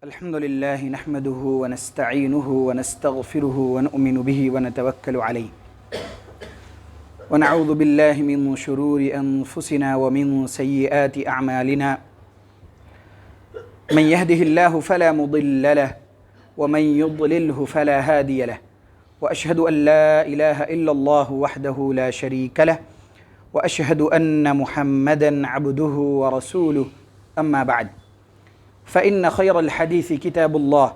الحمد لله نحمده ونستعينه ونستغفره ونؤمن به ونتوكل عليه ونعوذ بالله من شرور أنفسنا ومن سيئات أعمالنا من يهده الله فلا مضل له ومن يضلله فلا هادي له وأشهد أن لا إله إلا الله وحده لا شريك له وأشهد أن محمدًا عبده ورسوله أما بعد فإن خير الحديث كتاب الله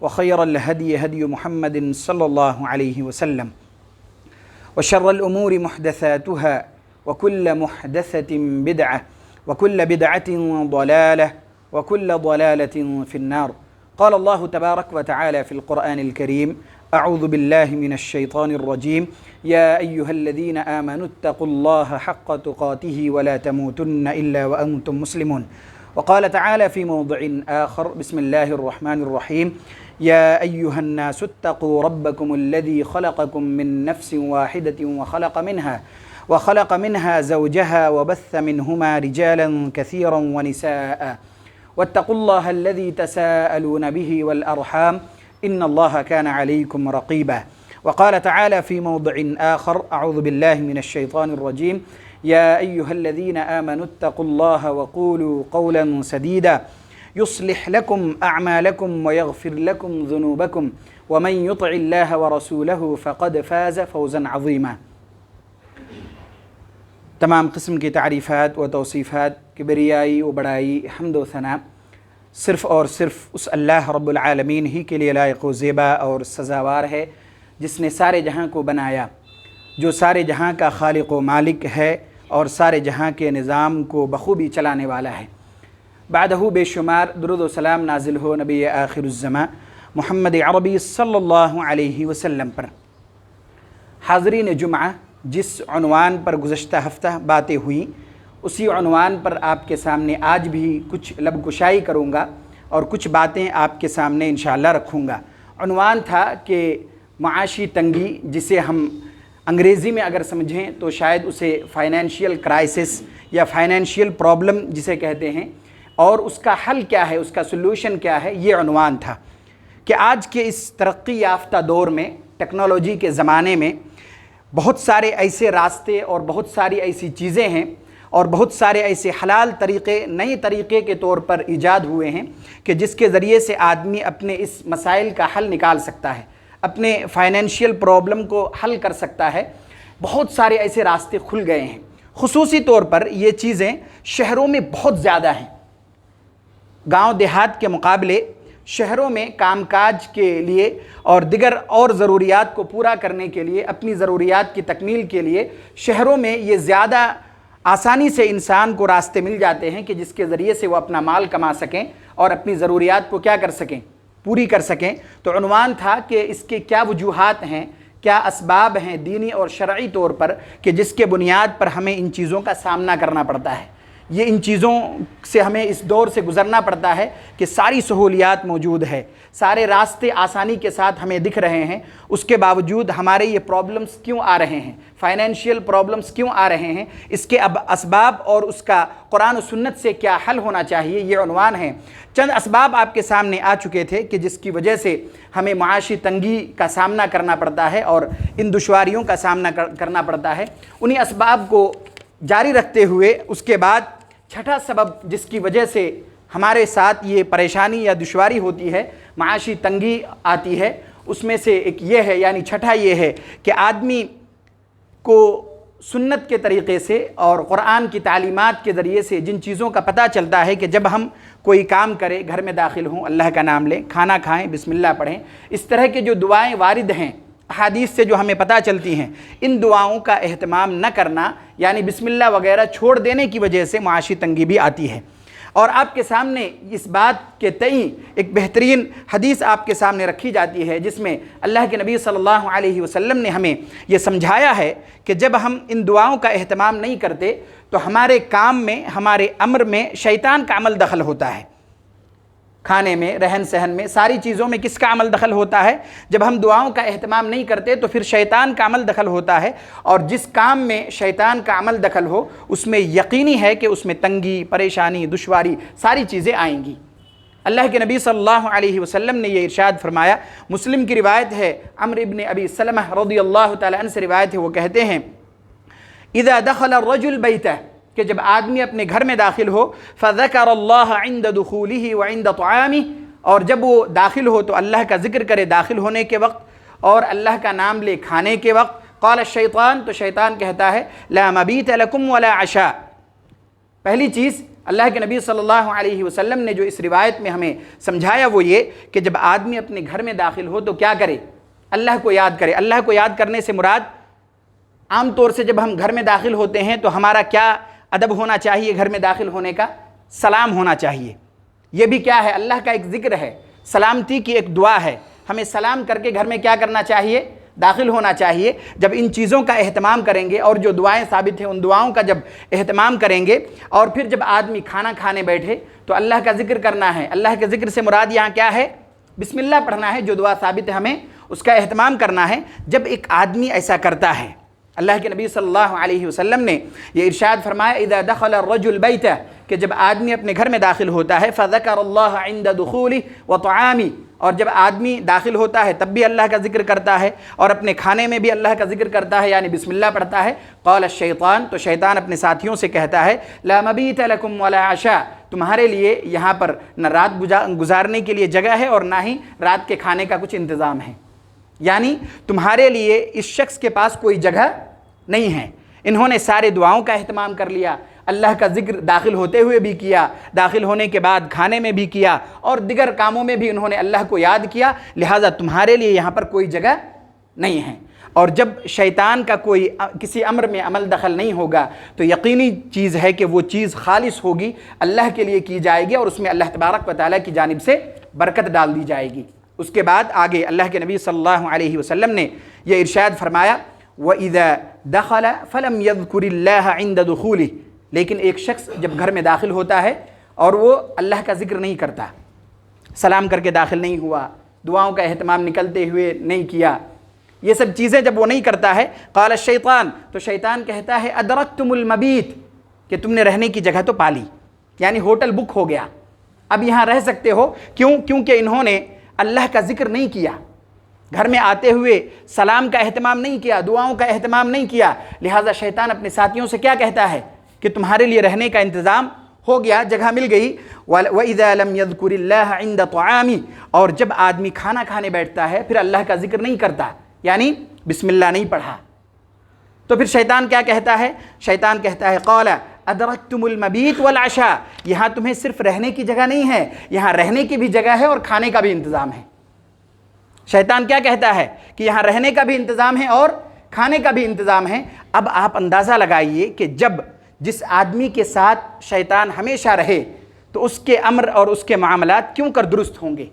وخير الهدي هدي محمد صلى الله عليه وسلم وشر الأمور محدثاتها وكل محدثة بدعة وكل بدعة ضلالة وكل ضلالة في النار. قال الله تبارك وتعالى في القرآن الكريم: أعوذ بالله من الشيطان الرجيم يا أيها الذين آمنوا اتقوا الله حق تقاته ولا تموتن إلا وأنتم مسلمون. وقال تعالى في موضع آخر: بسم الله الرحمن الرحيم يا أيها الناس اتقوا ربكم الذي خلقكم من نفس واحدة وخلق منها زوجها وبث منهما رجالا كثيرا ونساء واتقوا الله الذي تساءلون به والأرحام إن الله كان عليكم رقيبا. وقال تعالى في موضع آخر: أعوذ بالله من الشيطان الرجيم يا أيها الذين آمنوا اتقوا الله وقولوا قولا سديدا يصلح لكم أعمالكم ويغفر لكم ذنوبكم ومن يطع الله ورسوله فقد فاز فوزا عظيما. تمام قسم کی تعریفات و توصیفات، کبریائی و بڑائی، حمد و ثنا صرف اور صرف اس اللہ رب العالمین ہی کے لیے لائق و زیبا اور سزاوار ہے، جس نے سارے جہاں کو بنایا، جو سارے جہاں کا خالق و مالک ہے اور سارے جہاں کے نظام کو بخوبی چلانے والا ہے۔ بعدہ بے شمار درود و سلام نازل ہو نبی آخر الزماں محمد عربی صلی اللہ علیہ وسلم پر۔ حاضرین جمعہ، جس عنوان پر گزشتہ ہفتہ باتیں ہوئیں، اسی عنوان پر آپ کے سامنے آج بھی کچھ لب کشائی کروں گا اور کچھ باتیں آپ کے سامنے انشاءاللہ رکھوں گا۔ عنوان تھا کہ معاشی تنگی، جسے ہم انگریزی میں اگر سمجھیں تو شاید اسے فائنینشیل کرائسس یا فائنینشیل پرابلم جسے کہتے ہیں، اور اس کا حل کیا ہے، اس کا سلوشن کیا ہے، یہ عنوان تھا کہ آج کے اس ترقی یافتہ دور میں، ٹیکنالوجی کے زمانے میں، بہت سارے ایسے راستے اور بہت ساری ایسی چیزیں ہیں اور بہت سارے ایسے حلال طریقے نئے طریقے کے طور پر ایجاد ہوئے ہیں کہ جس کے ذریعے سے آدمی اپنے اس مسائل کا حل نکال سکتا ہے، اپنے فائنینشیل پرابلم کو حل کر سکتا ہے۔ بہت سارے ایسے راستے کھل گئے ہیں۔ خصوصی طور پر یہ چیزیں شہروں میں بہت زیادہ ہیں۔ گاؤں دیہات کے مقابلے شہروں میں کام کاج کے لیے اور دیگر اور ضروریات کو پورا کرنے کے لیے، اپنی ضروریات کی تکمیل کے لیے شہروں میں یہ زیادہ آسانی سے انسان کو راستے مل جاتے ہیں کہ جس کے ذریعے سے وہ اپنا مال کما سکیں اور اپنی ضروریات کو کیا کر سکیں، پوری کر سکیں۔ تو عنوان تھا کہ اس کے کیا وجوہات ہیں، کیا اسباب ہیں دینی اور شرعی طور پر کہ جس کے بنیاد پر ہمیں ان چیزوں کا سامنا کرنا پڑتا ہے۔ یہ ان چیزوں سے ہمیں اس دور سے گزرنا پڑتا ہے کہ ساری سہولیات موجود ہے، سارے راستے آسانی کے ساتھ ہمیں دکھ رہے ہیں، اس کے باوجود ہمارے یہ پرابلمز کیوں آ رہے ہیں، فائنینشیل پرابلمز کیوں آ رہے ہیں، اس کے اسباب اور اس کا قرآن و سنت سے کیا حل ہونا چاہیے، یہ عنوان ہے۔ چند اسباب آپ کے سامنے آ چکے تھے کہ جس کی وجہ سے ہمیں معاشی تنگی کا سامنا کرنا پڑتا ہے اور ان دشواریوں کا سامنا کرنا پڑتا ہے۔ انہی اسباب کو جاری رکھتے ہوئے اس کے بعد چھٹا سبب جس کی وجہ سے ہمارے ساتھ یہ پریشانی یا دشواری ہوتی ہے، معاشی تنگی آتی ہے، اس میں سے ایک یہ ہے، یعنی چھٹا یہ ہے کہ آدمی کو سنت کے طریقے سے اور قرآن کی تعلیمات کے ذریعے سے جن چیزوں کا پتہ چلتا ہے کہ جب ہم کوئی کام کریں، گھر میں داخل ہوں، اللہ کا نام لیں، کھانا کھائیں، بسم اللہ پڑھیں، اس طرح کے جو دعائیں وارد ہیں احادیث سے جو ہمیں پتہ چلتی ہیں، ان دعاؤں کا اہتمام نہ کرنا، یعنی بسم اللہ وغیرہ چھوڑ دینے کی وجہ سے معاشی تنگی بھی آتی ہے۔ اور آپ کے سامنے اس بات کے تئیں ایک بہترین حدیث آپ کے سامنے رکھی جاتی ہے، جس میں اللہ کے نبی صلی اللہ علیہ وسلم نے ہمیں یہ سمجھایا ہے کہ جب ہم ان دعاؤں کا اہتمام نہیں کرتے تو ہمارے کام میں، ہمارے امر میں شیطان کا عمل دخل ہوتا ہے۔ کھانے میں، رہن سہن میں، ساری چیزوں میں کس کا عمل دخل ہوتا ہے؟ جب ہم دعاؤں کا اہتمام نہیں کرتے تو پھر شیطان کا عمل دخل ہوتا ہے، اور جس کام میں شیطان کا عمل دخل ہو اس میں یقینی ہے کہ اس میں تنگی، پریشانی، دشواری، ساری چیزیں آئیں گی۔ اللہ کے نبی صلی اللہ علیہ وسلم نے یہ ارشاد فرمایا، مسلم کی روایت ہے، عمرو ابن ابی سلمہ رضی اللہ تعالیٰ عنہ سے روایت ہے، وہ کہتے ہیں اذا دخل الرجل بیتہ، کہ جب آدمی اپنے گھر میں داخل ہو، فذکر اللہ عند دخولہ وعند طعامہ، اور جب وہ داخل ہو تو اللہ کا ذکر کرے داخل ہونے کے وقت اور اللہ کا نام لے کھانے کے وقت، قال الشیطان، تو شیطان کہتا ہے لا مبیت لکم ولا عشاء۔ پہلی چیز اللہ کے نبی صلی اللہ علیہ وسلم نے جو اس روایت میں ہمیں سمجھایا وہ یہ کہ جب آدمی اپنے گھر میں داخل ہو تو کیا کرے؟ اللہ کو یاد کرے۔ اللہ کو یاد کرنے سے مراد عام طور سے جب ہم گھر میں داخل ہوتے ہیں تو ہمارا کیا ادب ہونا چاہیے؟ گھر میں داخل ہونے کا سلام ہونا چاہیے۔ یہ بھی کیا ہے؟ اللہ کا ایک ذکر ہے، سلامتی کی ایک دعا ہے۔ ہمیں سلام کر کے گھر میں کیا کرنا چاہیے؟ داخل ہونا چاہیے۔ جب ان چیزوں کا اہتمام کریں گے اور جو دعائیں ثابت ہیں ان دعاؤں کا جب اہتمام کریں گے، اور پھر جب آدمی کھانا کھانے بیٹھے تو اللہ کا ذکر کرنا ہے۔ اللہ کے ذکر سے مراد یہاں کیا ہے؟ بسم اللہ پڑھنا ہے۔ جو دعا ثابت ہے ہمیں اس کا اہتمام کرنا ہے۔ جب ایک آدمی ایسا کرتا ہے، اللہ کے نبی صلی اللہ علیہ وسلم نے یہ ارشاد فرمایا اذا دخل الرجل بیتہ، کہ جب آدمی اپنے گھر میں داخل ہوتا ہے، فذکر اللہ عند دخولہ وطعامہ، اور جب آدمی داخل ہوتا ہے تب بھی اللہ کا ذکر کرتا ہے اور اپنے کھانے میں بھی اللہ کا ذکر کرتا ہے، یعنی بسم اللہ پڑھتا ہے، قال الشیطان، تو شیطان اپنے ساتھیوں سے کہتا ہے لا مبیت لکم ولا عشاء، تمہارے لیے یہاں پر نہ رات گزارنے کے لیے جگہ ہے اور نہ ہی رات کے کھانے کا کچھ انتظام ہے، یعنی تمہارے لیے اس شخص کے پاس کوئی جگہ نہیں ہے۔ انہوں نے سارے دعاؤں کا اہتمام کر لیا، اللہ کا ذکر داخل ہوتے ہوئے بھی کیا، داخل ہونے کے بعد کھانے میں بھی کیا، اور دیگر کاموں میں بھی انہوں نے اللہ کو یاد کیا، لہٰذا تمہارے لیے یہاں پر کوئی جگہ نہیں ہے۔ اور جب شیطان کا کوئی کسی امر میں عمل دخل نہیں ہوگا تو یقینی چیز ہے کہ وہ چیز خالص ہوگی، اللہ کے لیے کی جائے گی اور اس میں اللہ تبارک و تعالیٰ کی جانب سے برکت ڈال دی جائے گی۔ اس کے بعد آگے اللہ کے نبی صلی اللہ علیہ وسلم نے یہ ارشاد فرمایا وَإِذَا دَخَلَ فَلَمْ يَذْكُرِ اللَّهَ عِنْدَ دُخُولِهِ، لیکن ایک شخص جب گھر میں داخل ہوتا ہے اور وہ اللہ کا ذکر نہیں کرتا، سلام کر کے داخل نہیں ہوا، دعاؤں کا اہتمام نکلتے ہوئے نہیں کیا، یہ سب چیزیں جب وہ نہیں کرتا ہے، قال الشیطان، تو شیطان کہتا ہے ادرکتم المبیت، کہ تم نے رہنے کی جگہ تو پا لی، یعنی ہوٹل بک ہو گیا، اب یہاں رہ سکتے ہو۔ کیونکہ انہوں نے اللہ کا ذکر نہیں کیا، گھر میں آتے ہوئے سلام کا اہتمام نہیں کیا، دعاؤں کا اہتمام نہیں کیا، لہٰذا شیطان اپنے ساتھیوں سے کیا کہتا ہے کہ تمہارے لیے رہنے کا انتظام ہو گیا، جگہ مل گئی۔ وَإِذَا لَمْ يَذْكُرِ اللَّهَ عِنْدَ طَعَامِ، اور جب آدمی کھانا کھانے بیٹھتا ہے پھر اللہ کا ذکر نہیں کرتا، یعنی بسم اللہ نہیں پڑھا، تو پھر شیطان کیا کہتا ہے؟ شیطان کہتا ہے قَالَ أَدْرَكْتُمُ الْمَبِيتَ وَالْعَشَاءَ، یہاں تمہیں صرف رہنے کی جگہ نہیں ہے، یہاں رہنے کی بھی جگہ ہے اور کھانے کا بھی انتظام ہے۔ شیطان کیا کہتا ہے کہ یہاں رہنے کا بھی انتظام ہے اور کھانے کا بھی انتظام ہے۔ اب آپ اندازہ لگائیے کہ جس آدمی کے ساتھ شیطان ہمیشہ رہے تو اس کے امر اور اس کے معاملات کیوں کر درست ہوں گے،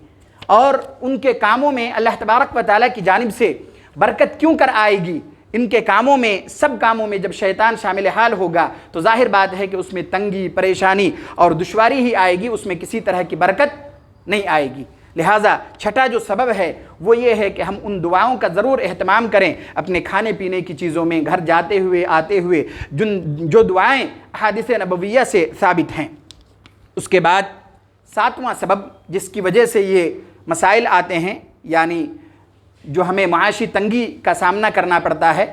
اور ان کے کاموں میں اللہ تبارک و تعالیٰ کی جانب سے برکت کیوں کر آئے گی۔ ان کے کاموں میں، سب کاموں میں جب شیطان شامل حال ہوگا تو ظاہر بات ہے کہ اس میں تنگی، پریشانی اور دشواری ہی آئے گی، اس میں کسی طرح کی برکت نہیں آئے گی۔ لہٰذا چھٹا جو سبب ہے وہ یہ ہے کہ ہم ان دعاؤں کا ضرور اہتمام کریں اپنے کھانے پینے کی چیزوں میں، گھر جاتے ہوئے آتے ہوئے جو دعائیں احادیث نبویہ سے ثابت ہیں۔ اس کے بعد ساتواں سبب جس کی وجہ سے یہ مسائل آتے ہیں، یعنی جو ہمیں معاشی تنگی کا سامنا کرنا پڑتا ہے،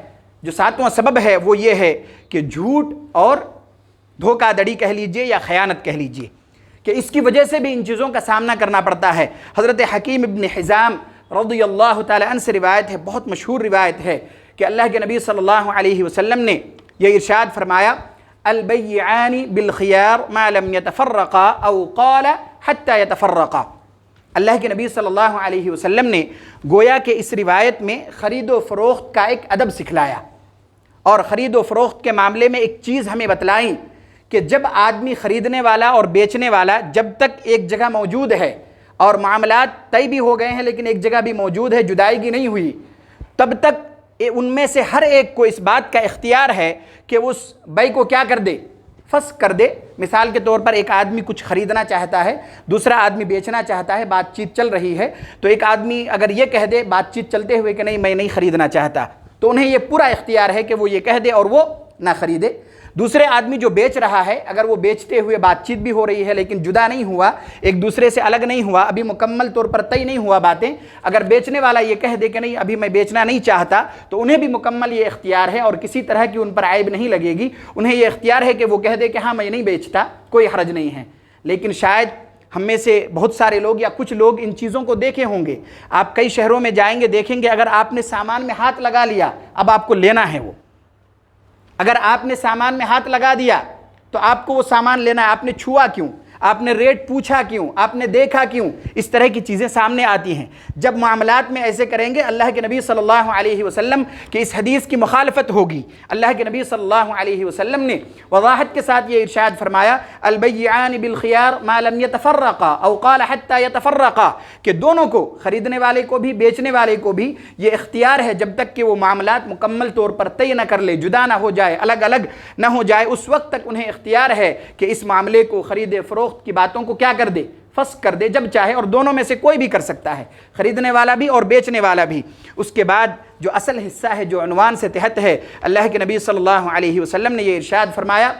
جو ساتواں سبب ہے وہ یہ ہے کہ جھوٹ اور دھوکہ دڑی کہہ لیجئے یا خیانت کہہ لیجئے، کہ اس کی وجہ سے بھی ان چیزوں کا سامنا کرنا پڑتا ہے۔ حضرت حکیم ابن حزام رضی اللہ تعالی عنہ سے روایت ہے، بہت مشہور روایت ہے، کہ اللہ کے نبی صلی اللہ علیہ وسلم نے یہ ارشاد فرمایا البیعان بالخیار ما لم يتفرقا او قال حتى يتفرقا۔ اللہ کے نبی صلی اللہ علیہ وسلم نے گویا کہ اس روایت میں خرید و فروخت کا ایک ادب سکھلایا، اور خرید و فروخت کے معاملے میں ایک چیز ہمیں بتلائیں کہ جب آدمی خریدنے والا اور بیچنے والا جب تک ایک جگہ موجود ہے اور معاملات طے بھی ہو گئے ہیں لیکن ایک جگہ بھی موجود ہے، جدائیگی نہیں ہوئی، تب تک ان میں سے ہر ایک کو اس بات کا اختیار ہے کہ اس بیع کو کیا کر دے، فسخ کر دے۔ مثال کے طور پر ایک آدمی کچھ خریدنا چاہتا ہے، دوسرا آدمی بیچنا چاہتا ہے، بات چیت چل رہی ہے، تو ایک آدمی اگر یہ کہہ دے بات چیت چلتے ہوئے کہ نہیں میں نہیں خریدنا چاہتا، تو انہیں یہ پورا اختیار ہے کہ وہ یہ کہہ دے اور وہ نہ خریدے۔ دوسرے آدمی جو بیچ رہا ہے اگر وہ بیچتے ہوئے بات چیت بھی ہو رہی ہے لیکن جدا نہیں ہوا، ایک دوسرے سے الگ نہیں ہوا، ابھی مکمل طور پر طے نہیں ہوا باتیں، اگر بیچنے والا یہ کہہ دے کہ نہیں ابھی میں بیچنا نہیں چاہتا تو انہیں بھی مکمل یہ اختیار ہے اور کسی طرح کی ان پر عیب نہیں لگے گی، انہیں یہ اختیار ہے کہ وہ کہہ دے کہ ہاں میں نہیں بیچتا، کوئی حرج نہیں ہے۔ لیکن شاید ہم میں سے بہت سارے لوگ یا کچھ لوگ ان چیزوں کو دیکھے ہوں گے، آپ کئی شہروں میں جائیں گے دیکھیں گے اگر آپ نے سامان میں ہاتھ لگا لیا اب آپ کو لینا ہے وہ، اگر آپ نے سامان میں ہاتھ لگا دیا تو آپ کو وہ سامان لینا ہے، آپ نے چھوا کیوں، آپ نے ریٹ پوچھا کیوں، آپ نے دیکھا کیوں، اس طرح کی چیزیں سامنے آتی ہیں۔ جب معاملات میں ایسے کریں گے اللہ کے نبی صلی اللہ علیہ وسلم کی اس حدیث کی مخالفت ہوگی۔ اللہ کے نبی صلی اللہ علیہ وسلم نے وضاحت کے ساتھ یہ ارشاد فرمایا البیعان بالخیار ما لم يتفرقا او قال حتى يتفرقا، کہ دونوں کو، خریدنے والے کو بھی بیچنے والے کو بھی یہ اختیار ہے جب تک کہ وہ معاملات مکمل طور پر طے نہ کر لے، جدا نہ ہو جائے، الگ الگ نہ ہو جائے، اس وقت تک انہیں اختیار ہے کہ اس معاملے کو، خرید فروخت کی باتوں کو کیا کر دے، فسخ کر دے جب چاہے، اور دونوں میں سے کوئی بھی کر سکتا ہے، خریدنے والا بھی اور بیچنے والا بھی۔ اس کے بعد جو اصل حصہ ہے جو عنوان سے تحت ہے، اللہ کے نبی صلی اللہ علیہ وسلم نے یہ ارشاد فرمایا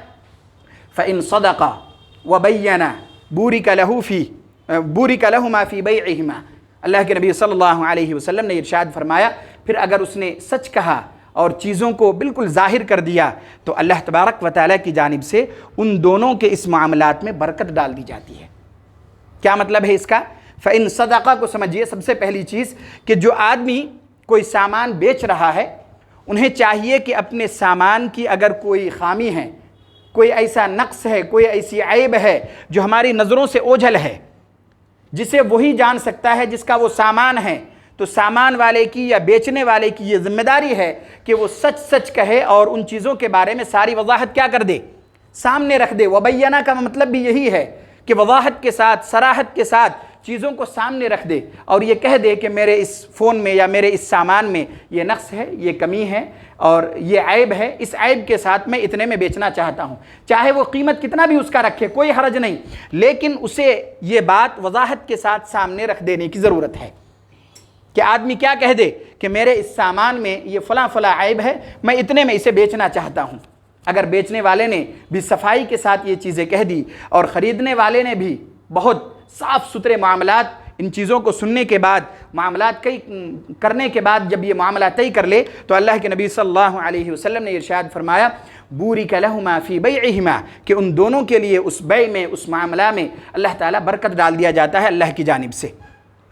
فَإِن صَدَقَا وَبَيَّنَا بُورِكَ لَهُمَا فِي بَيْعِهِمَا، اللہ کے نبی صلی اللہ علیہ وسلم نے ارشاد فرمایا پھر اگر اس نے سچ کہا اور چیزوں کو بالکل ظاہر کر دیا تو اللہ تبارک و تعالیٰ کی جانب سے ان دونوں کے اس معاملات میں برکت ڈال دی جاتی ہے۔ کیا مطلب ہے اس کا؟ فَإِن صَدَقَا کو سمجھیے، سب سے پہلی چیز کہ جو آدمی کوئی سامان بیچ رہا ہے انہیں چاہیے کہ اپنے سامان کی اگر کوئی خامی ہے، کوئی ایسا نقص ہے، کوئی ایسی عیب ہے جو ہماری نظروں سے اوجھل ہے، جسے وہی جان سکتا ہے جس کا وہ سامان ہے، تو سامان والے کی یا بیچنے والے کی یہ ذمہ داری ہے کہ وہ سچ سچ کہے اور ان چیزوں کے بارے میں ساری وضاحت کیا کر دے، سامنے رکھ دے۔ وبینہ کا مطلب بھی یہی ہے کہ وضاحت کے ساتھ، صراحت کے ساتھ چیزوں کو سامنے رکھ دے اور یہ کہہ دے کہ میرے اس فون میں یا میرے اس سامان میں یہ نقص ہے، یہ کمی ہے اور یہ عیب ہے، اس عیب کے ساتھ میں اتنے میں بیچنا چاہتا ہوں، چاہے وہ قیمت کتنا بھی اس کا رکھے کوئی حرج نہیں، لیکن اسے یہ بات وضاحت کے ساتھ سامنے رکھ دینے کی ضرورت ہے کہ آدمی کیا کہہ دے کہ میرے اس سامان میں یہ فلاں فلاں عیب ہے، میں اتنے میں اسے بیچنا چاہتا ہوں۔ اگر بیچنے والے نے بھی صفائی کے ساتھ یہ چیزیں کہہ دی اور خریدنے والے نے بھی بہت صاف ستھرے معاملات، ان چیزوں کو سننے کے بعد، معاملات کرنے کے بعد جب یہ معاملہ طے کر لے تو اللہ کے نبی صلی اللہ علیہ وسلم نے ارشاد فرمایا بورک لہما فی بیعہما، کہ ان دونوں کے لیے اس بیع میں، اس معاملہ میں اللہ تعالیٰ برکت ڈال دیا جاتا ہے اللہ کی جانب سے۔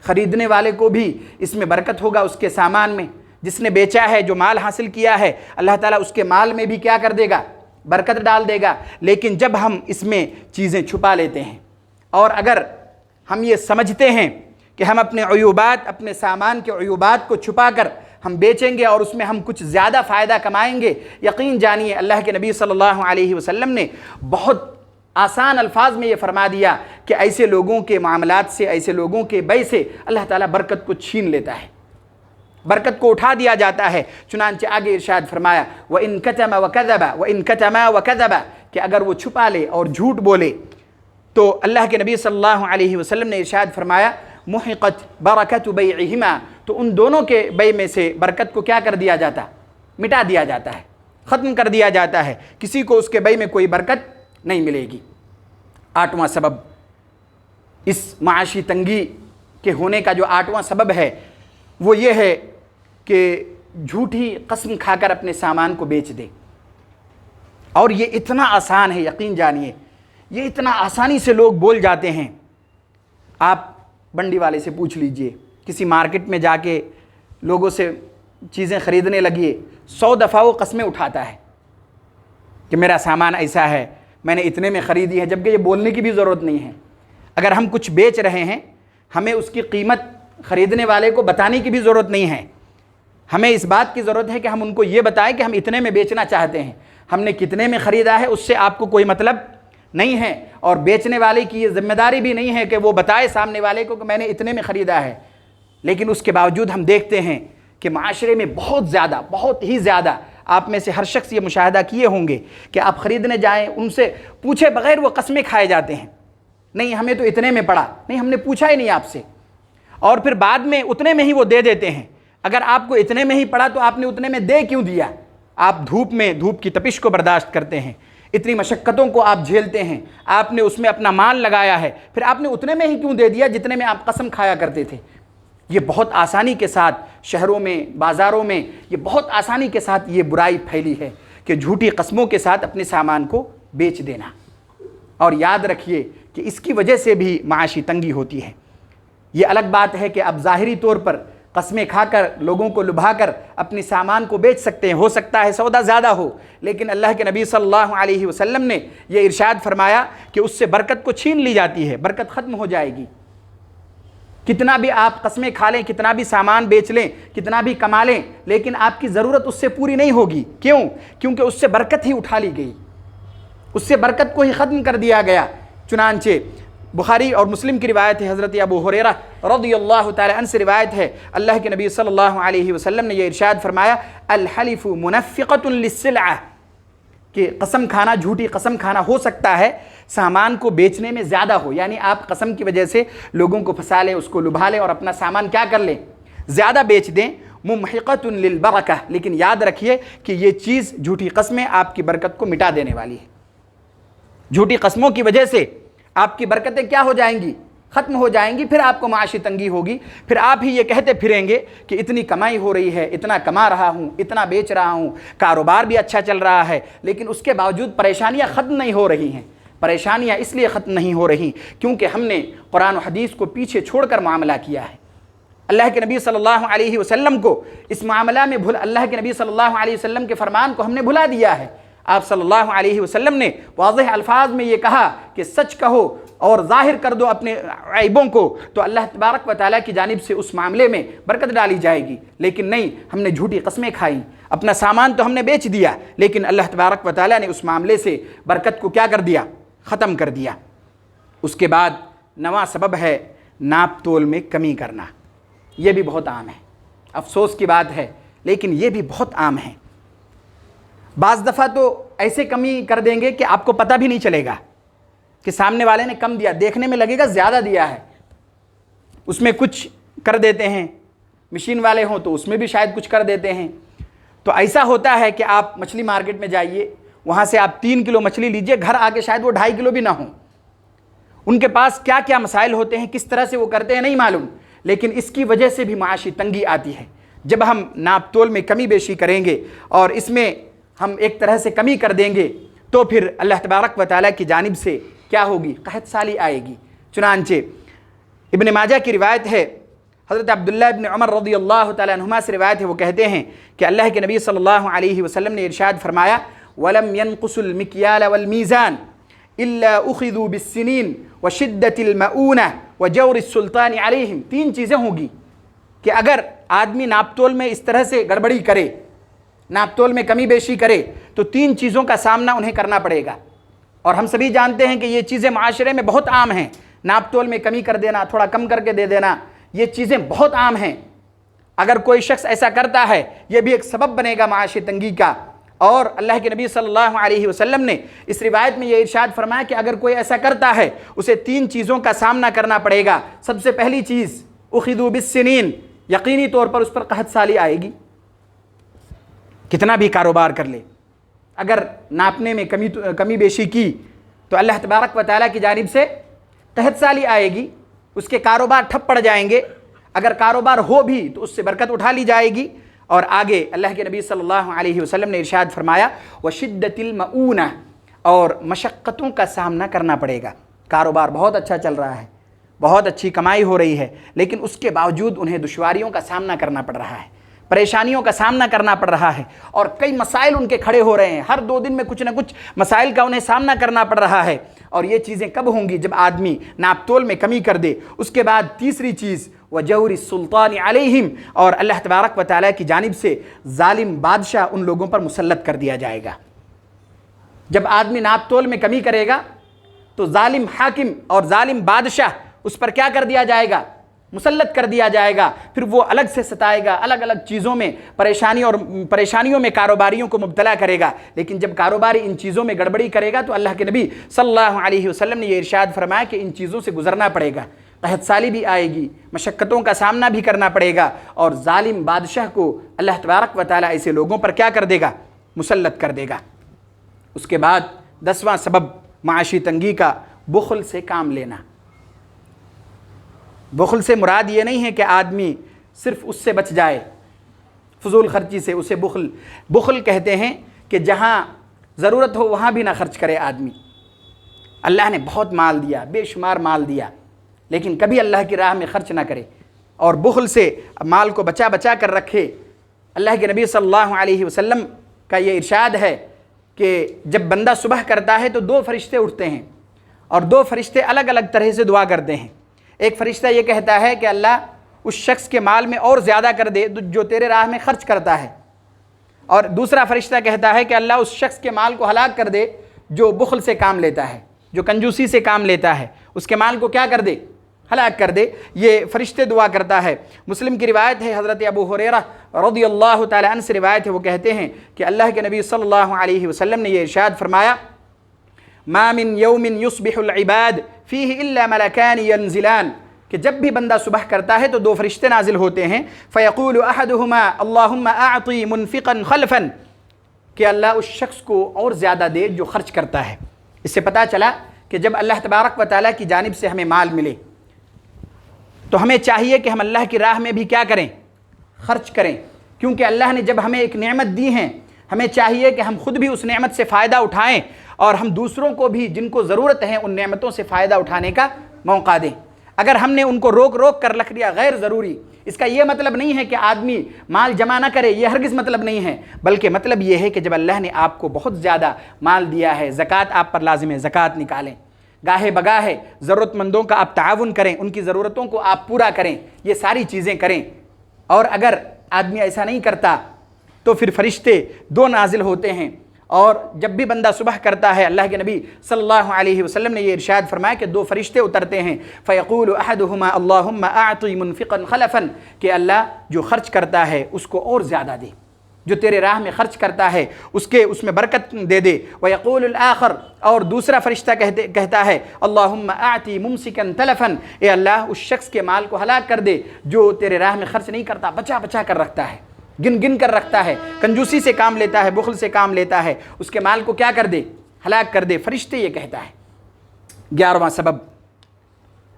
خریدنے والے کو بھی اس میں برکت ہوگا، اس کے سامان میں، جس نے بیچا ہے، جو مال حاصل کیا ہے، اللہ تعالیٰ اس کے مال میں بھی کیا کر دے گا، برکت ڈال دے گا۔ لیکن جب ہم اس میں چیزیں چھپا لیتے ہیں اور اگر ہم یہ سمجھتے ہیں کہ ہم اپنے عیوبات، اپنے سامان کے عیوبات کو چھپا کر ہم بیچیں گے اور اس میں ہم کچھ زیادہ فائدہ کمائیں گے، یقین جانیے اللہ کے نبی صلی اللہ علیہ وسلم نے بہت آسان الفاظ میں یہ فرما دیا کہ ایسے لوگوں کے معاملات سے، ایسے لوگوں کے بیع سے اللہ تعالیٰ برکت کو چھین لیتا ہے، برکت کو اٹھا دیا جاتا ہے۔ چنانچہ آگے ارشاد فرمایا وَإِن كَتَمَ وَكَذَبَ وَإِن كَتَمَ وَكَذَبَ، کہ اگر وہ چھپا لے اور جھوٹ بولے تو اللہ کے نبی صلی اللہ علیہ وسلم نے ارشاد فرمایا مُحِقَتْ بَرَكَتُ بَيْعِهِمَا، تو ان دونوں کے بیع میں سے برکت کو کیا کر دیا جاتا، مٹا دیا جاتا ہے، ختم کر دیا جاتا ہے، کسی کو اس کے بیع میں کوئی برکت نہیں ملے گی۔ آٹھواں سبب، اس معاشی تنگی کے ہونے کا جو آٹھواں سبب ہے وہ یہ ہے کہ جھوٹی قسم کھا کر اپنے سامان کو بیچ دے، اور یہ اتنا آسان ہے، یقین جانیے یہ اتنا آسانی سے لوگ بول جاتے ہیں۔ آپ بنڈی والے سے پوچھ لیجئے، کسی مارکیٹ میں جا کے لوگوں سے چیزیں خریدنے لگیے، 100 دفعہ وہ قسمیں اٹھاتا ہے کہ میرا سامان ایسا ہے، میں نے اتنے میں خریدی ہے، جبکہ یہ بولنے کی بھی ضرورت نہیں ہے۔ اگر ہم کچھ بیچ رہے ہیں ہمیں اس کی قیمت خریدنے والے کو بتانے کی بھی ضرورت نہیں ہے، ہمیں اس بات کی ضرورت ہے کہ ہم ان کو یہ بتائیں کہ ہم اتنے میں بیچنا چاہتے ہیں، ہم نے کتنے میں خریدا ہے اس سے آپ کو کوئی مطلب نہیں ہے، اور بیچنے والے کی یہ ذمہ داری بھی نہیں ہے کہ وہ بتائے سامنے والے کو کہ میں نے اتنے میں خریدا ہے۔ لیکن اس کے باوجود ہم دیکھتے ہیں کہ معاشرے میں بہت زیادہ، بہت ہی زیادہ، آپ میں سے ہر شخص یہ مشاہدہ کیے ہوں گے کہ آپ خریدنے جائیں، ان سے پوچھے بغیر وہ قسمیں کھائے جاتے ہیں، نہیں ہمیں تو اتنے میں پڑا، نہیں ہم نے پوچھا ہی نہیں آپ سے، اور پھر بعد میں اتنے میں ہی وہ دے دیتے ہیں۔ اگر آپ کو اتنے میں ہی پڑا تو آپ نے اتنے میں دے کیوں دیا؟ آپ دھوپ میں، دھوپ کی تپش کو برداشت کرتے ہیں، اتنی مشقتوں کو آپ جھیلتے ہیں، آپ نے اس میں اپنا مال لگایا ہے، پھر آپ نے اتنے میں ہی کیوں دے دیا جتنے میں آپ قسم کھایا کرتے تھے؟ یہ بہت آسانی کے ساتھ شہروں میں، بازاروں میں یہ بہت آسانی کے ساتھ یہ برائی پھیلی ہے کہ جھوٹی قسموں کے ساتھ اپنے سامان کو بیچ دینا۔ اور یاد رکھیے کہ اس کی وجہ سے بھی معاشی تنگی ہوتی ہے۔ یہ الگ بات ہے کہ اب ظاہری طور پر قسمیں کھا کر لوگوں کو لبھا کر اپنی سامان کو بیچ سکتے ہیں، ہو سکتا ہے سودا زیادہ ہو، لیکن اللہ کے نبی صلی اللہ علیہ وسلم نے یہ ارشاد فرمایا کہ اس سے برکت کو چھین لی جاتی ہے، برکت ختم ہو جائے گی۔ کتنا بھی آپ قسمیں کھا لیں، کتنا بھی سامان بیچ لیں، کتنا بھی کما لیں، لیکن آپ کی ضرورت اس سے پوری نہیں ہوگی۔ کیوں؟ کیونکہ اس سے برکت ہی اٹھا لی گئی، اس سے برکت کو ہی ختم کر دیا گیا۔ چنانچہ بخاری اور مسلم کی روایت ہے، حضرت ابو ہریرہ رضی اللہ تعالی عنہ سے روایت ہے، اللہ کے نبی صلی اللہ علیہ وسلم نے یہ ارشاد فرمایا، الحلف منفقۃ للسلعہ، کہ قسم کھانا، جھوٹی قسم کھانا ہو سکتا ہے سامان کو بیچنے میں زیادہ ہو، یعنی آپ قسم کی وجہ سے لوگوں کو پھنسا لیں، اس کو لبھا لیں اور اپنا سامان کیا کر لیں، زیادہ بیچ دیں۔ ممحقۃ للبرکہ، لیکن یاد رکھیے کہ یہ چیز، جھوٹی قسمیں آپ کی برکت کو مٹا دینے والی ہے۔ جھوٹی قسموں کی وجہ سے آپ کی برکتیں کیا ہو جائیں گی؟ ختم ہو جائیں گی، پھر آپ کو معاشی تنگی ہوگی، پھر آپ ہی یہ کہتے پھریں گے کہ اتنی کمائی ہو رہی ہے، اتنا کما رہا ہوں، اتنا بیچ رہا ہوں، کاروبار بھی اچھا چل رہا ہے، لیکن اس کے باوجود پریشانیاں ختم نہیں ہو رہی ہیں۔ پریشانیاں اس لیے ختم نہیں ہو رہی کیونکہ ہم نے قرآن و حدیث کو پیچھے چھوڑ کر معاملہ کیا ہے۔ اللہ کے نبی صلی اللہ علیہ وسلم کو اس معاملہ میں اللہ کے نبی صلی اللہ علیہ وسلم کے فرمان کو ہم نے بھلا دیا ہے۔ آپ صلی اللہ علیہ وسلم نے واضح الفاظ میں یہ کہا کہ سچ کہو اور ظاہر کر دو اپنے عیبوں کو، تو اللہ تبارک و تعالیٰ کی جانب سے اس معاملے میں برکت ڈالی جائے گی۔ لیکن نہیں، ہم نے جھوٹی قسمیں کھائیں، اپنا سامان تو ہم نے بیچ دیا، لیکن اللہ تبارک و تعالیٰ نے اس معاملے سے برکت کو کیا کر دیا؟ ختم کر دیا۔ اس کے بعد نواں سبب ہے ناپ تول میں کمی کرنا۔ یہ بھی بہت عام ہے، افسوس کی بات ہے، لیکن یہ بھی بہت عام ہے۔ بعض دفعہ تو ایسے کمی کر دیں گے کہ آپ کو پتہ بھی نہیں چلے گا کہ سامنے والے نے کم دیا، دیکھنے میں لگے گا زیادہ دیا ہے، اس میں کچھ کر دیتے ہیں، مشین والے ہوں تو اس میں بھی شاید کچھ کر دیتے ہیں۔ تو ایسا ہوتا ہے کہ آپ مچھلی مارکیٹ میں جائیے، وہاں سے آپ 3 کلو مچھلی لیجئے، گھر آ کے شاید وہ 2.5 کلو بھی نہ ہوں۔ ان کے پاس کیا کیا مسائل ہوتے ہیں، کس طرح سے وہ کرتے ہیں نہیں معلوم، لیکن اس کی وجہ سے بھی معاشی تنگی آتی ہے۔ جب ہم ناپ تول میں کمی بیشی کریں گے اور اس میں ہم ایک طرح سے کمی کر دیں گے تو پھر اللہ تبارک و تعالیٰ کی جانب سے کیا ہوگی؟ قحط سالی آئے گی۔ چنانچہ ابن ماجہ کی روایت ہے، حضرت عبداللہ ابن عمر رضی اللہ تعالیٰ عنہما سے روایت ہے، وہ کہتے ہیں کہ اللہ کے نبی صلی اللہ علیہ وسلم نے ارشاد فرمایا، وَلَمْ يَنْقُسُ الْمِكْيَالَ وَالْمِيزَانَ إِلَّا أُخِذُوا بِالسِّنِينَ وَشِدَّةِ الْمَؤُونَةِ وَجَوْرِ السُّلْطَانِ عَلَيْهِمْ۔ 3 چیزیں ہوں گی کہ اگر آدمی ناپ تول میں اس طرح سے گڑبڑی کرے، ناپ تول میں کمی بیشی کرے، تو 3 چیزوں کا سامنا انہیں کرنا پڑے گا۔ اور ہم سبھی جانتے ہیں کہ یہ چیزیں معاشرے میں بہت عام ہیں، ناپ تول میں کمی کر دینا، تھوڑا کم کر کے دے دینا، یہ چیزیں بہت عام ہیں۔ اگر کوئی شخص ایسا کرتا ہے، یہ بھی ایک سبب بنے گا معاشی تنگی کا۔ اور اللہ کے نبی صلی اللہ علیہ وسلم نے اس روایت میں یہ ارشاد فرمایا کہ اگر کوئی ایسا کرتا ہے، اسے 3 چیزوں کا سامنا کرنا پڑے گا۔ سب سے پہلی چیز، اخذوا بالسنین، یقینی طور پر اس پر قحط سالی آئے گی۔ کتنا بھی کاروبار کر لے، اگر ناپنے میں کمی بیشی کی تو اللہ تبارک و تعالیٰ کی جانب سے قحط سالی آئے گی، اس کے کاروبار ٹھپ پڑ جائیں گے۔ اگر کاروبار ہو بھی تو اس سے برکت اٹھا لی جائے گی۔ اور آگے اللہ کے نبی صلی اللہ علیہ وسلم نے ارشاد فرمایا، وَشِدَّةِ الْمَؤُونَةِ، اور مشقتوں کا سامنا کرنا پڑے گا۔ کاروبار بہت اچھا چل رہا ہے، بہت اچھی کمائی ہو رہی ہے، لیکن اس کے باوجود انہیں دشواریوں کا سامنا کرنا پڑ رہا ہے، پریشانیوں کا سامنا کرنا پڑ رہا ہے، اور کئی مسائل ان کے کھڑے ہو رہے ہیں، ہر 2 دن میں کچھ نہ کچھ مسائل کا انہیں سامنا کرنا پڑ رہا ہے۔ اور یہ چیزیں کب ہوں گی؟ جب آدمی ناپ تول میں کمی کر دے۔ اس کے بعد تیسری چیز، وَجَوْرِ السُّلْطَانِ عَلَيْهِمْ، اور اللہ تبارک و تعالیٰ کی جانب سے ظالم بادشاہ ان لوگوں پر مسلط کر دیا جائے گا۔ جب آدمی ناپ تول میں کمی کرے گا تو ظالم حاکم اور ظالم بادشاہ اس پر کیا کر دیا جائے گا؟ مسلط کر دیا جائے گا۔ پھر وہ الگ سے ستائے گا، الگ الگ چیزوں میں پریشانیوں میں کاروباریوں کو مبتلا کرے گا۔ لیکن جب کاروباری ان چیزوں میں گڑبڑی کرے گا تو اللہ کے نبی صلی اللہ علیہ وسلم نے یہ ارشاد فرمایا کہ ان چیزوں سے گزرنا پڑے گا، قحط سالی بھی آئے گی، مشقتوں کا سامنا بھی کرنا پڑے گا، اور ظالم بادشاہ کو اللہ تبارک و تعالیٰ ایسے لوگوں پر کیا کر دے گا؟ مسلط کر دے گا۔ اس کے بعد 10واں سبب معاشی تنگی کا بخل سے کام لینا۔ بخل سے مراد یہ نہیں ہے کہ آدمی صرف اس سے بچ جائے، فضول خرچی سے، اسے بخل کہتے ہیں کہ جہاں ضرورت ہو وہاں بھی نہ خرچ کرے آدمی۔ اللہ نے بہت مال دیا، بے شمار مال دیا، لیکن کبھی اللہ کی راہ میں خرچ نہ کرے اور بخل سے مال کو بچا بچا کر رکھے۔ اللہ کے نبی صلی اللہ علیہ وسلم کا یہ ارشاد ہے کہ جب بندہ صبح کرتا ہے تو 2 فرشتے اٹھتے ہیں اور 2 فرشتے الگ الگ طرح سے دعا کرتے ہیں۔ ایک فرشتہ یہ کہتا ہے کہ اللہ اس شخص کے مال میں اور زیادہ کر دے جو تیرے راہ میں خرچ کرتا ہے، اور دوسرا فرشتہ کہتا ہے کہ اللہ اس شخص کے مال کو ہلاک کر دے جو بخل سے کام لیتا ہے، جو کنجوسی سے کام لیتا ہے، اس کے مال کو کیا کر دے؟ ہلاک کر دے۔ یہ فرشتے دعا کرتا ہے۔ مسلم کی روایت ہے، حضرت ابو ہریرہ رضی اللہ تعالی عنہ سے روایت ہے، وہ کہتے ہیں کہ اللہ کے نبی صلی اللہ علیہ وسلم نے یہ ارشاد فرمایا، ما من یوم یصبح العباد فیہ الا ملکان ینزلان، کہ جب بھی بندہ صبح کرتا ہے تو 2 فرشتے نازل ہوتے ہیں، فیقول احدہما اللہم اعطی منفقا خلفا، کہ اللہ اس شخص کو اور زیادہ دے جو خرچ کرتا ہے۔ اس سے پتہ چلا کہ جب اللہ تبارک و تعالیٰ کی جانب سے ہمیں مال ملے تو ہمیں چاہیے کہ ہم اللہ کی راہ میں بھی کیا کریں؟ خرچ کریں، کیونکہ اللہ نے جب ہمیں ایک نعمت دی ہے، ہمیں چاہیے کہ ہم خود بھی اس نعمت سے فائدہ اٹھائیں اور ہم دوسروں کو بھی جن کو ضرورت ہے ان نعمتوں سے فائدہ اٹھانے کا موقع دیں۔ اگر ہم نے ان کو روک روک کر رکھ دیا غیر ضروری، اس کا یہ مطلب نہیں ہے کہ آدمی مال جمع نہ کرے، یہ ہرگز مطلب نہیں ہے، بلکہ مطلب یہ ہے کہ جب اللہ نے آپ کو بہت زیادہ مال دیا ہے، زکوٰۃ آپ پر لازم ہے، زکوٰۃ نکالیں، گاہے بگاہے ضرورت مندوں کا آپ تعاون کریں، ان کی ضرورتوں کو آپ پورا کریں، یہ ساری چیزیں کریں۔ اور اگر آدمی ایسا نہیں کرتا تو پھر فرشتے 2 نازل ہوتے ہیں، اور جب بھی بندہ صبح کرتا ہے اللہ کے نبی صلی اللہ علیہ وسلم نے یہ ارشاد فرمایا کہ 2 فرشتے اترتے ہیں، فیقول احدہما اللہم اعطی منفقا خلفا، کہ اللہ جو خرچ کرتا ہے اس کو اور زیادہ دے، جو تیرے راہ میں خرچ کرتا ہے اس میں برکت دے دے۔ ویقول الآخر، اور دوسرا فرشتہ کہتا ہے اللہم اعطی ممسکا تلفا، اے اللہ اس شخص کے مال کو ہلاک کر دے جو تیرے راہ میں خرچ نہیں کرتا، بچا بچا کر رکھتا ہے، گن گن کر رکھتا ہے، کنجوسی سے کام لیتا ہے، بخل سے کام لیتا ہے، اس کے مال کو کیا کر دے؟ ہلاک کر دے۔ فرشتے یہ کہتا ہے۔ 11واں سبب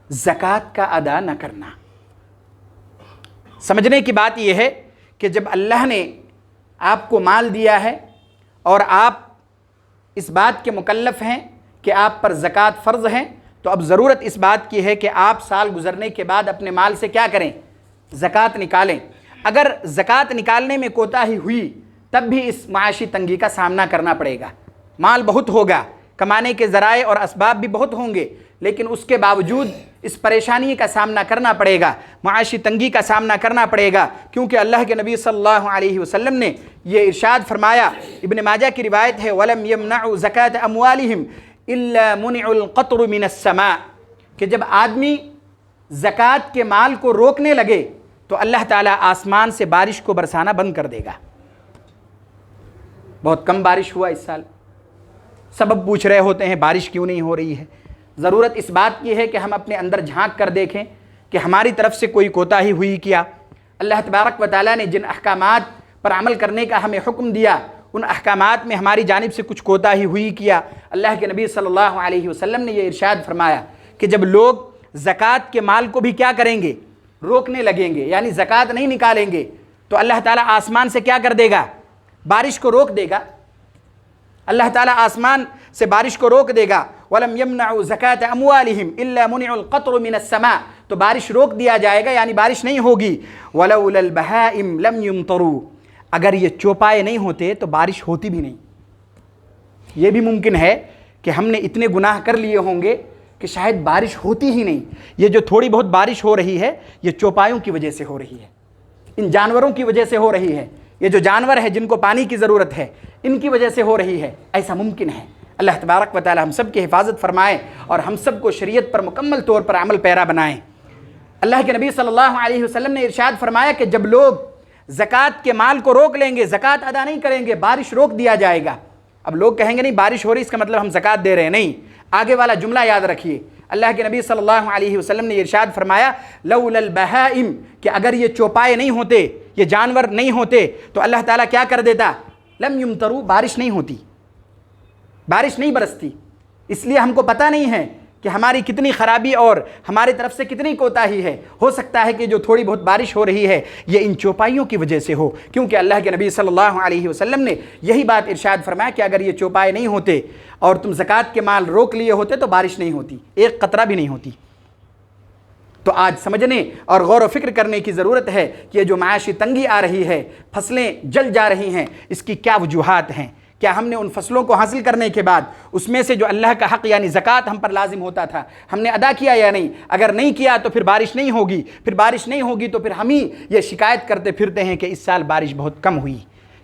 زکوٰۃ کا ادا نہ کرنا۔ سمجھنے کی بات یہ ہے کہ جب اللہ نے آپ کو مال دیا ہے اور آپ اس بات کے مکلف ہیں کہ آپ پر زکوٰۃ فرض ہے، تو اب ضرورت اس بات کی ہے کہ آپ سال گزرنے کے بعد اپنے مال سے کیا کریں؟ زکوٰۃ نکالیں۔ اگر زکوٰۃ نکالنے میں کوتاہی ہوئی تب بھی اس معاشی تنگی کا سامنا کرنا پڑے گا۔ مال بہت ہوگا، کمانے کے ذرائع اور اسباب بھی بہت ہوں گے، لیکن اس کے باوجود اس پریشانی کا سامنا کرنا پڑے گا، معاشی تنگی کا سامنا کرنا پڑے گا، کیونکہ اللہ کے نبی صلی اللہ علیہ وسلم نے یہ ارشاد فرمایا، ابن ماجہ کی روایت ہے، وَلَمْ يَمْنَعُوا زَكَاةَ أَمْوَالِهِمْ إِلَّا مُنِعُ الْقَطْرُ مِنَ السَّمَاءِ، کہ جب آدمی زکوٰۃ کے مال کو روکنے لگے تو اللہ تعالیٰ آسمان سے بارش کو برسانا بند کر دے گا۔ بہت کم بارش ہوا اس سال، سبب پوچھ رہے ہوتے ہیں بارش کیوں نہیں ہو رہی ہے۔ ضرورت اس بات کی ہے کہ ہم اپنے اندر جھانک کر دیکھیں کہ ہماری طرف سے کوئی کوتاہی ہوئی کیا۔ اللہ تبارک و تعالیٰ نے جن احکامات پر عمل کرنے کا ہمیں حکم دیا، ان احکامات میں ہماری جانب سے کچھ کوتاہی ہوئی کیا۔ اللہ کے نبی صلی اللہ علیہ وسلم نے یہ ارشاد فرمایا کہ جب لوگ زکوٰۃ کے مال کو بھی کیا کریں گے؟ روکنے لگیں گے، یعنی زکوٰۃ نہیں نکالیں گے، تو اللہ تعالیٰ آسمان سے کیا کر دے گا؟ بارش کو روک دے گا۔ اللہ تعالیٰ آسمان سے بارش کو روک دے گا۔ وَلَمْ يَمْنَعُوا زَكَاةَ أَمْوَالِهِمْ إِلَّا مُنِعُ الْقَطْرُ مِنَ السَّمَاءِ، تو بارش روک دیا جائے گا، یعنی بارش نہیں ہوگی۔ وَلَوْلَا الْبَهَائِمْ لَمْ يُمْطَرُوا، اگر یہ چوپائے نہیں ہوتے تو بارش ہوتی بھی نہیں۔ یہ بھی ممکن ہے کہ ہم نے اتنے گناہ کر لیے ہوں گے کہ شاید بارش ہوتی ہی نہیں۔ یہ جو تھوڑی بہت بارش ہو رہی ہے یہ چوپایوں کی وجہ سے ہو رہی ہے، ان جانوروں کی وجہ سے ہو رہی ہے، یہ جو جانور ہے جن کو پانی کی ضرورت ہے ان کی وجہ سے ہو رہی ہے، ایسا ممکن ہے۔ اللہ تبارک و تعالی ہم سب کی حفاظت فرمائے اور ہم سب کو شریعت پر مکمل طور پر عمل پیرا بنائیں۔ اللہ کے نبی صلی اللہ علیہ وسلم نے ارشاد فرمایا کہ جب لوگ زکوٰۃ کے مال کو روک لیں گے، زکوٰۃ ادا نہیں کریں گے، بارش روک دیا جائے گا۔ اب لوگ کہیں گے نہیں بارش ہو رہی اس کا مطلب ہم زکوٰۃ دے رہے ہیں، نہیں، آگے والا جملہ یاد رکھیے۔ اللہ کے نبی صلی اللہ علیہ وسلم نے ارشاد فرمایا لولا البہائم، کہ اگر یہ چوپائے نہیں ہوتے، یہ جانور نہیں ہوتے تو اللہ تعالیٰ کیا کر دیتا؟ لم یمطروا، بارش نہیں ہوتی، بارش نہیں برستی، اس لیے ہم کو پتہ نہیں ہے کہ ہماری کتنی خرابی اور ہماری طرف سے کتنی کوتاہی ہے۔ ہو سکتا ہے کہ جو تھوڑی بہت بارش ہو رہی ہے یہ ان چوپائیوں کی وجہ سے ہو، کیونکہ اللہ کے نبی صلی اللہ علیہ وسلم نے یہی بات ارشاد فرمایا کہ اگر یہ چوپائے نہیں ہوتے اور تم زکوٰۃ کے مال روک لیے ہوتے تو بارش نہیں ہوتی، ایک قطرہ بھی نہیں ہوتی۔ تو آج سمجھنے اور غور و فکر کرنے کی ضرورت ہے کہ یہ جو معاشی تنگی آ رہی ہے، فصلیں جل جا رہی ہیں، اس کی کیا وجوہات ہیں؟ کیا ہم نے ان فصلوں کو حاصل کرنے کے بعد اس میں سے جو اللہ کا حق یعنی زکوٰۃ ہم پر لازم ہوتا تھا ہم نے ادا کیا یا نہیں؟ اگر نہیں کیا تو پھر بارش نہیں ہوگی، پھر بارش نہیں ہوگی تو پھر ہم ہی یہ شکایت کرتے پھرتے ہیں کہ اس سال بارش بہت کم ہوئی۔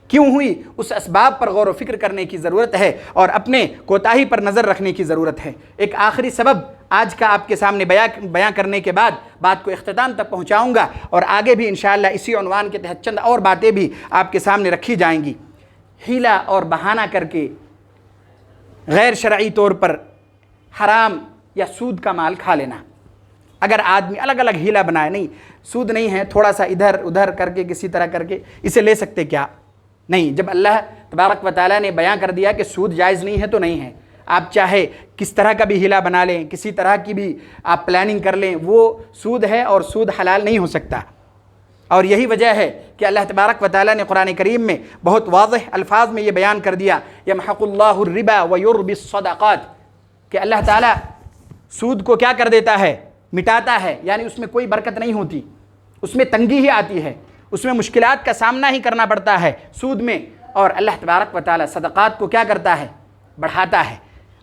کیوں ہوئی؟ اس اسباب پر غور و فکر کرنے کی ضرورت ہے اور اپنے کوتاہی پر نظر رکھنے کی ضرورت ہے۔ ایک آخری سبب آج کا آپ کے سامنے بیان کرنے کے بعد بات کو اختتام تک پہنچاؤں گا، اور آگے بھی انشاءاللہ اسی عنوان کے تحت چند اور باتیں بھی آپ کے سامنے رکھی جائیں گی۔ ہیلا اور بہانہ کر کے غیر شرعی طور پر حرام یا سود کا مال کھا لینا۔ اگر آدمی الگ الگ ہیلا بنائے، نہیں سود نہیں ہے، تھوڑا سا ادھر ادھر کر کے کسی طرح کر کے اسے لے سکتے کیا؟ نہیں، جب اللہ تبارک و تعالیٰ نے بیان کر دیا کہ سود جائز نہیں ہے تو نہیں ہے۔ آپ چاہے کس طرح کا بھی ہیلا بنا لیں، کسی طرح کی بھی آپ پلاننگ کر لیں، وہ سود ہے اور سود حلال نہیں ہو سکتا۔ اور یہی وجہ ہے کہ اللہ تبارک و تعالیٰ نے قرآن کریم میں بہت واضح الفاظ میں یہ بیان کر دیا، یمحق اللہ الربا ویربی الصدقات، کہ اللہ تعالیٰ سود کو کیا کر دیتا ہے؟ مٹاتا ہے، یعنی اس میں کوئی برکت نہیں ہوتی، اس میں تنگی ہی آتی ہے، اس میں مشکلات کا سامنا ہی کرنا پڑتا ہے سود میں۔ اور اللہ تبارک و تعالیٰ صدقات کو کیا کرتا ہے؟ بڑھاتا ہے۔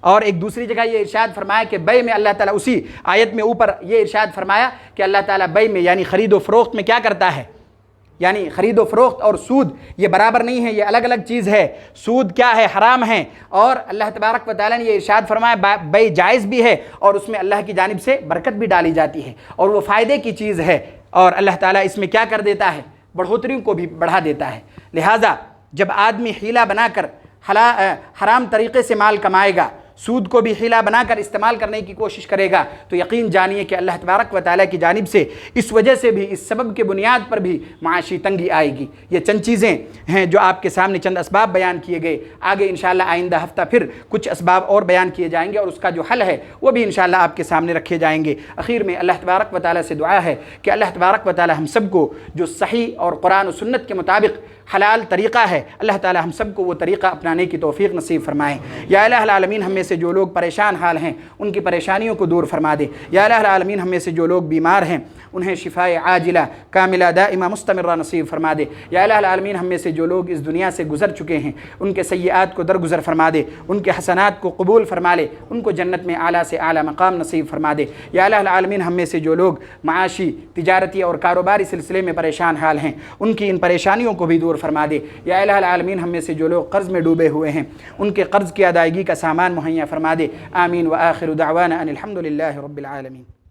اور ایک دوسری جگہ یہ ارشاد فرمایا کہ بے میں اللہ تعالیٰ اسی آیت میں اوپر یہ ارشاد فرمایا کہ اللہ تعالیٰ بے میں یعنی خرید و فروخت میں کیا کرتا ہے؟ یعنی خرید و فروخت اور سود یہ برابر نہیں ہے، یہ الگ الگ چیز ہے۔ سود کیا ہے؟ حرام ہے، اور اللہ تبارک و تعالیٰ نے یہ ارشاد فرمایا بے جائز بھی ہے اور اس میں اللہ کی جانب سے برکت بھی ڈالی جاتی ہے اور وہ فائدے کی چیز ہے، اور اللہ تعالیٰ اس میں کیا کر دیتا ہے؟ بڑھوتری کو بھی بڑھا دیتا ہے۔ لہٰذا جب آدمی حیلہ بنا کر حرام طریقے سے مال کمائے گا، سود کو بھی حیلہ بنا کر استعمال کرنے کی کوشش کرے گا، تو یقین جانیے کہ اللہ تبارک و تعالیٰ کی جانب سے اس وجہ سے بھی، اس سبب کے بنیاد پر بھی معاشی تنگی آئے گی۔ یہ چند چیزیں ہیں جو آپ کے سامنے چند اسباب بیان کیے گئے۔ آگے انشاءاللہ آئندہ ہفتہ پھر کچھ اسباب اور بیان کیے جائیں گے اور اس کا جو حل ہے وہ بھی انشاءاللہ آپ کے سامنے رکھے جائیں گے۔ اخیر میں اللہ تبارک و تعالیٰ سے دعا ہے کہ اللہ تبارک و تعالیٰ ہم سب کو جو صحیح اور قرآن و سنت کے مطابق حلال طریقہ ہے، اللہ تعالیٰ ہم سب کو وہ طریقہ اپنانے کی توفیق نصیب فرمائیں۔ یا الہ العالمین ہم میں سے جو لوگ پریشان حال ہیں ان کی پریشانیوں کو دور فرما دے۔ یا الہ العالمین ہم میں سے جو لوگ بیمار ہیں انہیں شفائے عاجلہ کاملہ دائمہ مستمرہ نصیب فرما دے۔ یا الہ العالمین ہم میں سے جو لوگ اس دنیا سے گزر چکے ہیں ان کے سیئات کو درگزر فرما دے، ان کے حسنات کو قبول فرما لے، ان کو جنت میں اعلیٰ سے اعلیٰ مقام نصیب فرما دے۔ یا الہ العالمین ہم میں سے جو لوگ معاشی، تجارتی اور کاروباری سلسلے میں پریشان حال ہیں ان کی ان پریشانیوں کو بھی دور فرما دے۔ یا الہ العالمین ہم میں سے جو لوگ قرض میں ڈوبے ہوئے ہیں ان کے قرض کی ادائیگی کا سامان مہیا فرما دے۔ آمین وآخر دعوانا ان الحمد للہ رب العالمین۔